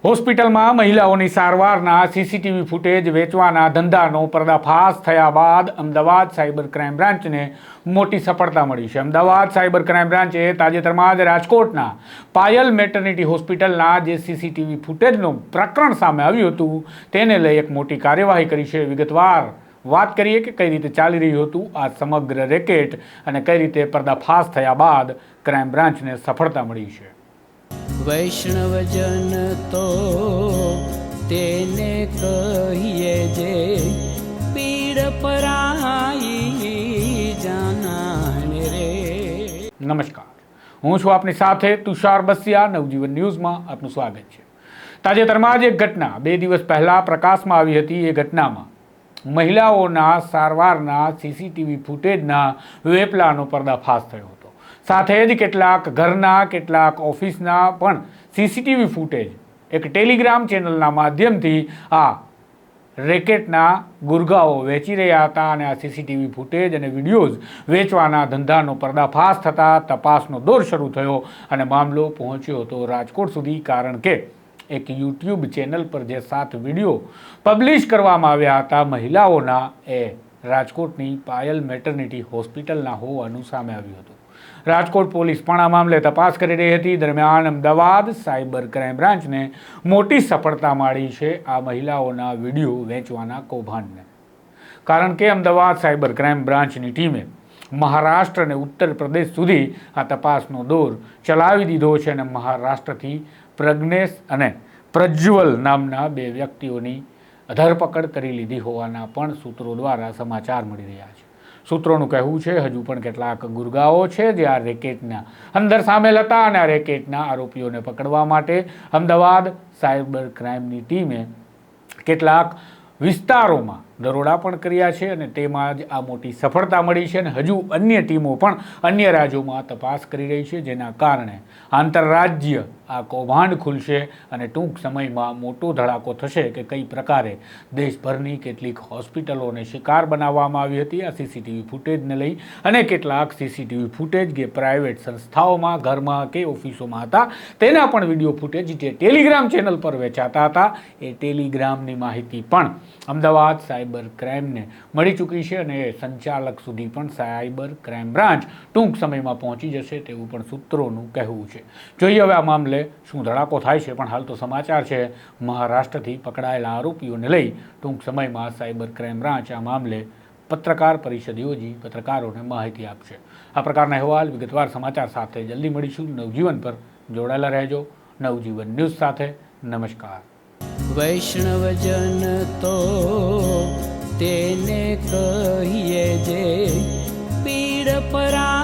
હોસ્પિટલમાં મહિલાઓની સારવારના સીસીટીવી ફૂટેજ વેચવાના ધંધાનો પર્દાફાશ થયા બાદ અમદાવાદ સાયબર ક્રાઇમ બ્રાન્ચને મોટી સફળતા મળી છે। અમદાવાદ સાયબર ક્રાઇમ બ્રાન્ચે તાજેતરમાં જ રાજકોટના પાયલ મેટર્નિટી હોસ્પિટલના જે સીસીટીવી ફૂટેજનું પ્રકરણ સામે આવ્યું હતું તેને લઈ એક મોટી કાર્યવાહી કરી છે। વિગતવાર વાત કરીએ કે કઈ રીતે ચાલી રહ્યું હતું આ સમગ્ર રેકેટ અને કઈ રીતે પર્દાફાશ થયા બાદ ક્રાઇમ બ્રાન્ચને સફળતા મળી છે। વૈષ્ણવજન તો તેને કહીએ જે પીડ પરાઈ જાનાને રે। નમસ્કાર, હું છું આપની સાથે તુષાર બસિયા। નવજીવન ન્યૂઝમાં આપનું સ્વાગત છે। તાજેતરમાં જ એક ઘટના 2 દિવસ પહેલા પ્રકાશમાં આવી હતી। એ ઘટનામાં મહિલાઓના સારવારના સીસીટીવી ફૂટેજના વેપલાનો પર્દાફાશ થયો હતો। સાથે જ કેટલાક ઘરના કેટલાક ઓફિસના પણ સીસીટીવી ફૂટેજ એક ટેલિગ્રામ ચેનલના માધ્યમથી આ રેકેટના ગુરગાઓ વેચી રહ્યા હતા અને આ સીસીટીવી ફૂટેજ અને વિડીયોઝ વેચવાના ધંધાનો પર્દાફાશ થતાં તપાસનો દોર શરૂ થયો અને મામલો પહોંચ્યો હતો રાજકોટ સુધી। કારણ કે એક યુટ્યુબ ચેનલ પર જે 7 વિડીયો પબ્લિશ કરવામાં આવ્યા હતા મહિલાઓના એ રાજકોટની પાયલ મેટર્નિટી હોસ્પિટલના હોવાનું સામે આવ્યું હતું। રાજકોટ પોલીસ પણ આ મામલે તપાસ કરી રહી હતી। દરમિયાન અમદાવાદ સાયબર ક્રાઇમ બ્રાન્ચને મોટી સફળતા મળી છે આ મહિલાઓના વિડીયો વેચવાના કૌભાંડને। કારણ કે અમદાવાદ સાયબર ક્રાઇમ બ્રાન્ચની ટીમે મહારાષ્ટ્ર અને ઉત્તર પ્રદેશ સુધી આ તપાસનો દોર ચલાવી દીધો છે અને મહારાષ્ટ્રથી પ્રજ્ઞેશ અને પ્રજ્વલ નામના 2 વ્યક્તિઓની ધરપકડ કરી લીધી હોવાના પણ સૂત્રો દ્વારા સમાચાર મળી રહ્યા છે। સૂત્રોનું કહેવું છે હજુ પણ કેટલાક ગુરગાઓ છે જે આ રેકેટના અંદર સામેલ હતા અને આ રેકેટના આરોપીઓને પકડવા માટે અમદાવાદ સાયબર ક્રાઇમની ટીમે કેટલાક વિસ્તારોમાં દરોડા પણ કર્યા છે અને તેમાં જ આ મોટી સફળતા મળી છે અને હજુ અન્ય ટીમો પણ અન્ય રાજ્યોમાં તપાસ કરી રહી છે જેના કારણે આંતરરાજ્ય આ કૌભાંડ ખુલશે અને ટૂંક સમયમાં મોટો ધડાકો થશે કે કઈ પ્રકારે દેશભરની કેટલીક હોસ્પિટલોને શિકાર બનાવવામાં આવી હતી આ સીસીટીવી ફૂટેજને લઈ અને કેટલાક સીસીટીવી ફૂટેજ જે પ્રાઇવેટ સંસ્થાઓમાં ઘરમાં કે ઓફિસોમાં હતા તેના પણ વિડીયો ફૂટેજ જે ટેલિગ્રામ ચેનલ પર વેચાતા હતા એ ટેલિગ્રામની માહિતી પણ અમદાવાદ સાયબર ક્રાઇમને મળી ચૂકી છે અને સંચાલક સુધી પણ સાયબર ક્રાઇમ બ્રાન્ચ ટૂંક સમયમાં પહોંચી જશે તેવું પણ સૂત્રોનું કહેવું છે। જોઈએ હવે આ મામલે શું ધડાકો થાય છે। પણ હાલ તો સમાચાર છે મહારાષ્ટ્રથી પકડાયેલા આરોપીઓને લઈ ટૂંક સમયમાં સાયબર ક્રાઇમ બ્રાન્ચ આ મામલે પત્રકાર પરિષદ યોજી પત્રકારોને માહિતી આપશે। આ પ્રકારના અહેવાલ વિગતવાર સમાચાર સાથે જલ્દી મળીશું। નવજીવન પર જોડાયેલા રહેજો। નવજીવન ન્યૂઝ સાથે નમસ્કાર। વૈષ્ણવજન તો તેને કહીએ જે પીડ પરા